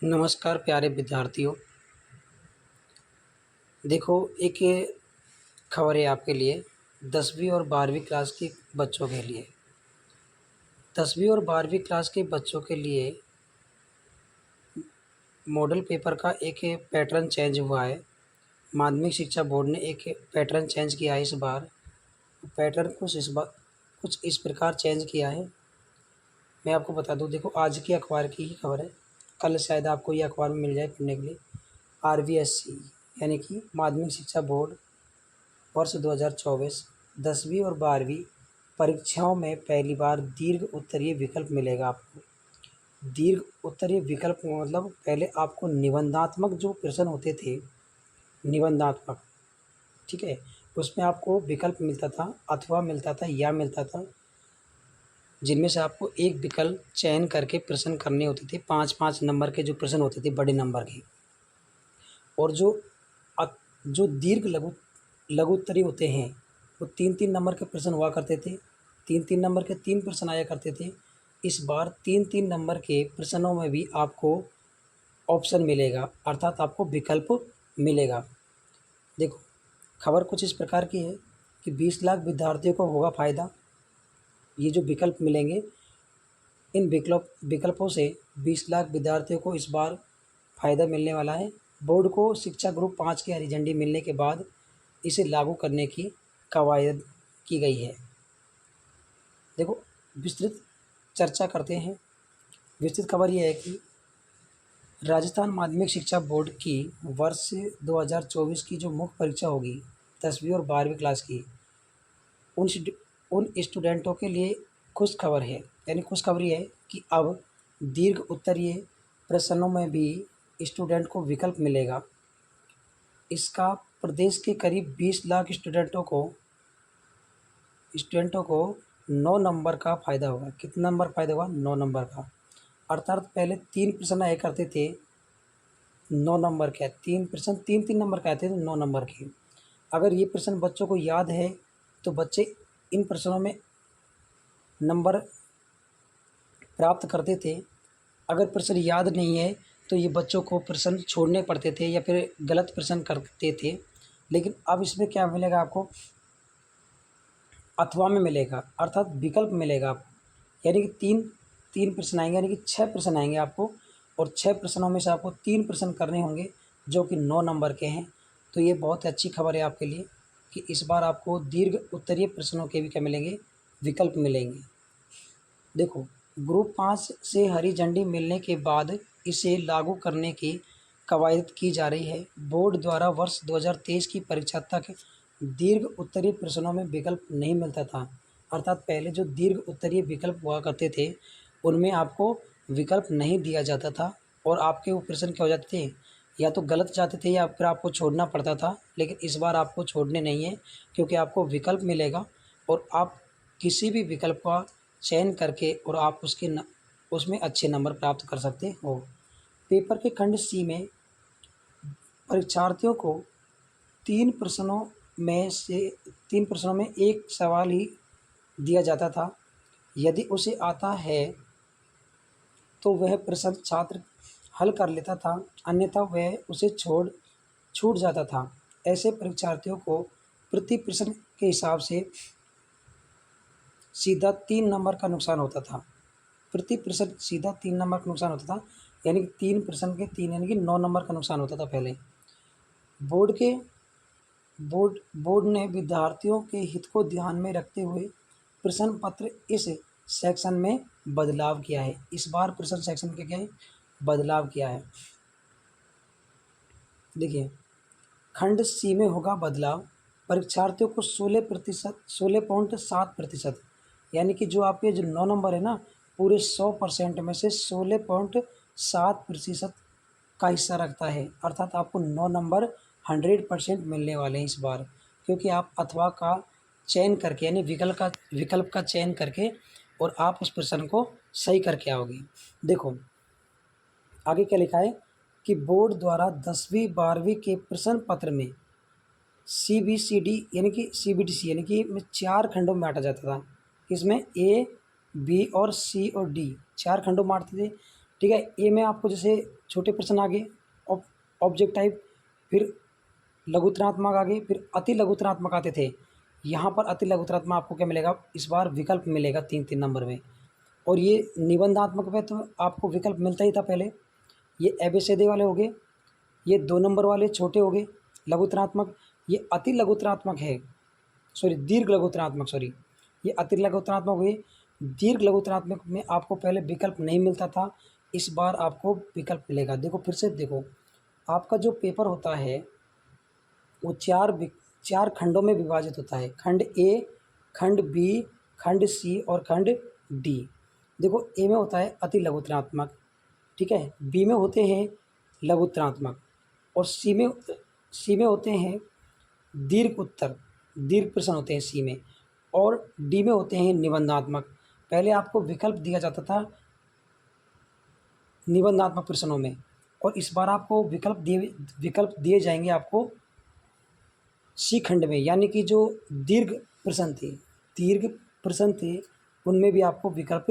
नमस्कार प्यारे विद्यार्थियों। देखो, एक खबर है आपके लिए 10वीं और 12वीं क्लास के बच्चों के लिए। 10वीं और 12वीं क्लास के बच्चों के लिए मॉडल पेपर का एक पैटर्न चेंज हुआ है। माध्यमिक शिक्षा बोर्ड ने एक पैटर्न चेंज किया है इस बार। पैटर्न कुछ इस प्रकार चेंज किया है। मैं आपको बता दूं, देखो आज की अखबार की ही खबर है, कल शायद आपको ये अखबार में मिल जाए पढ़ने के लिए। आरबीएससी यानी कि माध्यमिक शिक्षा बोर्ड वर्ष 2024 10वीं और 12वीं परीक्षाओं में पहली बार दीर्घ उत्तरीय विकल्प मिलेगा आपको। दीर्घ उत्तरीय विकल्प मतलब पहले आपको निबंधात्मक जो प्रश्न होते थे, निबंधात्मक, ठीक है, उसमें आपको विकल्प मिलता था, अथवा मिलता था या मिलता था, जिनमें से आपको एक विकल्प चयन करके प्रश्न करने होते थे। 5-5 नंबर के जो प्रश्न होते थे, बड़े नंबर के। और जो दीर्घ लघु उत्तरीय होते हैं, वो 3-3 नंबर के प्रश्न हुआ करते थे। 3-3 नंबर के 3 प्रश्न आया करते थे। इस बार 3-3 नंबर के प्रश्नों में भी आपको ऑप्शन मिलेगा, अर्थात आपको विकल्प मिलेगा। देखो, खबर कुछ इस प्रकार की है कि 20 लाख विद्यार्थियों को होगा फ़ायदा। ये जो विकल्प मिलेंगे, इन विकल्पों से 20 लाख विद्यार्थियों को इस बार फ़ायदा मिलने वाला है। बोर्ड को शिक्षा ग्रुप 5 की हरी झंडी मिलने के बाद इसे लागू करने की कवायद की गई है। देखो, विस्तृत चर्चा करते हैं। विस्तृत खबर यह है कि राजस्थान माध्यमिक शिक्षा बोर्ड की वर्ष 2024 की जो मुख्य परीक्षा होगी 10वीं और 12वीं क्लास की, उन स्टूडेंटों के लिए खुश खबर है। यानी खुश खबर ये है कि अब दीर्घ उत्तरीय प्रश्नों में भी स्टूडेंट को विकल्प मिलेगा। इसका प्रदेश के करीब 20 लाख स्टूडेंटों को 9 नंबर का फ़ायदा होगा। कितना नंबर फ़ायदा होगा? 9 नंबर का। अर्थात पहले 3 प्रश्न आया करते थे 9 नंबर के, 3 प्रश्न 3-3 नंबर के आते थे 9 नंबर के। अगर ये प्रश्न बच्चों को याद है तो बच्चे इन प्रश्नों में नंबर प्राप्त करते थे। अगर प्रश्न याद नहीं है तो ये बच्चों को प्रश्न छोड़ने पड़ते थे या फिर गलत प्रश्न करते थे। लेकिन अब इसमें क्या मिलेगा आपको? अथवा में मिलेगा, अर्थात विकल्प मिलेगा आपको। यानी कि तीन प्रश्न आएंगे, यानी कि 6 प्रश्न आएंगे आपको, और 6 प्रश्नों में से आपको 3 प्रश्न करने होंगे जो कि 9 नंबर के हैं। तो ये बहुत अच्छी खबर है आपके लिए कि इस बार आपको दीर्घ उत्तरीय प्रश्नों के भी क्या मिलेंगे? विकल्प मिलेंगे। देखो, ग्रुप 5 से हरी झंडी मिलने के बाद इसे लागू करने की कवायद की जा रही है। बोर्ड द्वारा वर्ष 2023 की परीक्षा तक दीर्घ उत्तरीय प्रश्नों में विकल्प नहीं मिलता था। अर्थात पहले जो दीर्घ उत्तरीय विकल्प हुआ करते थे, उनमें आपको विकल्प नहीं दिया जाता था और आपके वो प्रश्न क्या हो जाते थे, या तो गलत जाते थे या फिर आपको छोड़ना पड़ता था। लेकिन इस बार आपको छोड़ने नहीं है, क्योंकि आपको विकल्प मिलेगा और आप किसी भी विकल्प का चयन करके और आप उसमें अच्छे नंबर प्राप्त कर सकते हो। पेपर के खंड सी में परीक्षार्थियों को 3 प्रश्नों में एक सवाल ही दिया जाता था। यदि उसे आता है तो वह प्रश्न छात्र हल कर लेता था, अन्यथा वह उसे छूट जाता था। ऐसे परीक्षार्थियों को प्रति प्रश्न के हिसाब से सीधा 3 नंबर का नुकसान होता था। प्रति प्रश्न सीधा 3 नंबर का नुकसान होता था, यानी कि 3 प्रश्न के 3 यानी कि 9 नंबर का नुकसान होता था पहले। बोर्ड ने विद्यार्थियों के हित को ध्यान में रखते हुए प्रश्न पत्र इस सेक्शन में बदलाव किया है। इस बार प्रश्न सेक्शन के क्या है? बदलाव किया है। देखिए, खंड सी में होगा बदलाव। परीक्षार्थियों को 16.7%, यानी कि जो आपके जो 9 नंबर है ना, पूरे 100% में से 16.7% का हिस्सा रखता है। अर्थात आपको 9 नंबर 100% मिलने वाले हैं इस बार, क्योंकि आप अथवा का चयन करके, यानी विकल्प का चयन करके और आप उस प्रश्न को सही करके आओगे। देखो आगे क्या लिखा है कि बोर्ड द्वारा 10वीं 12वीं के प्रश्न पत्र में CBCD यानी कि CBDC यानी कि 4 खंडों में बांटा जाता था। इसमें A, B और C और D 4 खंडों में बांटते थे। ठीक है। ए में आपको जैसे छोटे प्रश्न आगे, ऑब्जेक्ट टाइप, फिर लघुत्तरात्मक आगे, फिर अति लघुत्तरात्मक आते थे। यहाँ पर अति लघुत्तरात्मक आपको क्या मिलेगा, इस बार विकल्प मिलेगा 3-3 नंबर में। और ये निबंधात्मक में तो आपको विकल्प मिलता ही था पहले। ये एबीसीडी वाले हो गए, ये 2 नंबर वाले छोटे हो गए लघुत्तरात्मक। ये अति लघुत्तरात्मक है, सॉरी दीर्घ लघुत्तरात्मक, सॉरी ये अति लघुत्तरात्मक हुए। दीर्घ लघुत्तरात्मक में आपको पहले विकल्प नहीं मिलता था, इस बार आपको विकल्प मिलेगा। देखो फिर से देखो, आपका जो पेपर होता है वो चार खंडों में विभाजित होता है। खंड ए, खंड बी, खंड सी और खंड डी। देखो ए में होता है अति लघुत्तरात्मक, ठीक है। बी में होते हैं लघुत्तरात्मक, और सी में होते हैं दीर्घ उत्तर, दीर्घ प्रश्न होते हैं सी में, और डी में होते हैं निबंधात्मक। पहले आपको विकल्प दिया जाता था निबंधात्मक प्रश्नों में, और इस बार आपको विकल्प दिए जाएंगे आपको सी खंड में, यानी कि जो दीर्घ प्रश्न थे उनमें भी आपको विकल्प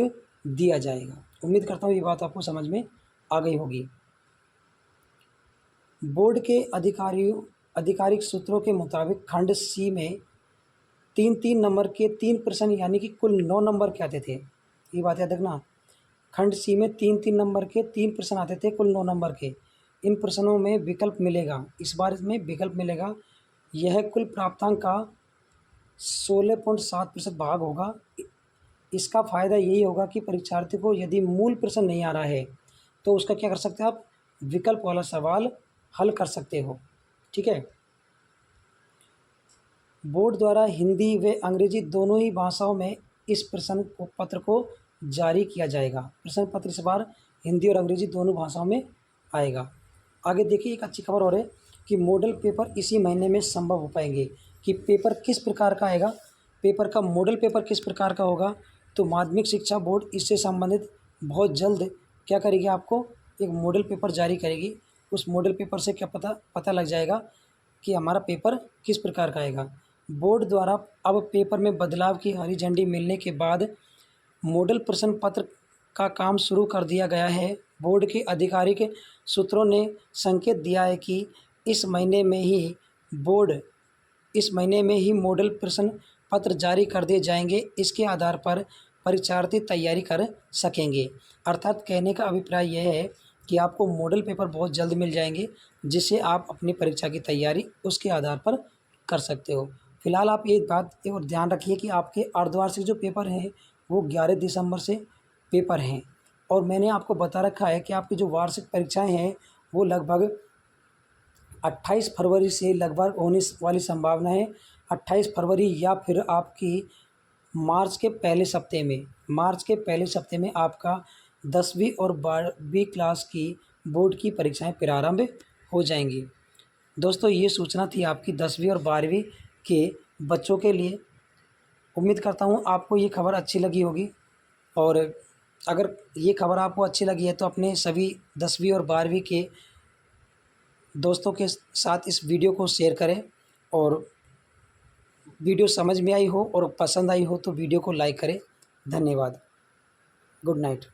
दिया जाएगा। उम्मीद करता हूँ ये बात आपको समझ में आ गई होगी। बोर्ड के आधिकारिक सूत्रों के मुताबिक खंड सी में 3-3 नंबर के 3 प्रश्न, यानी कि कुल 9 नंबर के आते थे। ये बात याद रखना, खंड सी में 3-3 नंबर के 3 प्रश्न आते थे, कुल 9 नंबर के। इन प्रश्नों में विकल्प मिलेगा, इस बार इसमें विकल्प मिलेगा। यह कुल प्राप्तांक का 16.7% भाग होगा। इसका फ़ायदा यही होगा कि परीक्षार्थी को यदि मूल प्रश्न नहीं आ रहा है तो उसका क्या कर सकते हैं आप, विकल्प वाला सवाल हल कर सकते हो, ठीक है। बोर्ड द्वारा हिंदी व अंग्रेजी दोनों ही भाषाओं में इस प्रश्न पत्र को जारी किया जाएगा। प्रश्न पत्र इस बार हिंदी और अंग्रेजी दोनों भाषाओं में आएगा। आगे देखिए एक अच्छी खबर और है कि मॉडल पेपर इसी महीने में संभव हो पाएंगे। कि पेपर किस प्रकार का आएगा, पेपर का मॉडल पेपर किस प्रकार का होगा, तो माध्यमिक शिक्षा बोर्ड इससे संबंधित बहुत जल्द क्या करेगी, आपको एक मॉडल पेपर जारी करेगी। उस मॉडल पेपर से क्या पता लग जाएगा कि हमारा पेपर किस प्रकार का आएगा। बोर्ड द्वारा अब पेपर में बदलाव की हरी झंडी मिलने के बाद मॉडल प्रश्न पत्र का काम शुरू कर दिया गया है। बोर्ड के आधिकारिक सूत्रों ने संकेत दिया है कि इस महीने में ही मॉडल प्रश्न पत्र जारी कर दिए जाएंगे। इसके आधार पर परीक्षार्थी तैयारी कर सकेंगे। अर्थात कहने का अभिप्राय यह है कि आपको मॉडल पेपर बहुत जल्द मिल जाएंगे, जिससे आप अपनी परीक्षा की तैयारी उसके आधार पर कर सकते हो। फिलहाल आप एक बात और ध्यान रखिए कि आपके अर्धवार्षिक जो पेपर हैं वो 11 दिसंबर से पेपर हैं, और मैंने आपको बता रखा है कि आपकी जो वार्षिक परीक्षाएं हैं वो लगभग 28 फरवरी से लगभग होने वाली संभावना है। 28 फरवरी या फिर आपकी मार्च के पहले सप्ते में आपका 10वीं और 12वीं क्लास की बोर्ड की परीक्षाएं प्रारंभ हो जाएंगी। दोस्तों ये सूचना थी आपकी 10वीं और 12वीं के बच्चों के लिए। उम्मीद करता हूँ आपको ये खबर अच्छी लगी होगी, और अगर ये खबर आपको अच्छी लगी है तो अपने सभी 10वीं और 12वीं के दोस्तों के साथ इस वीडियो को शेयर करें, और वीडियो समझ में आई हो और पसंद आई हो तो वीडियो को लाइक करें। धन्यवाद। Good night.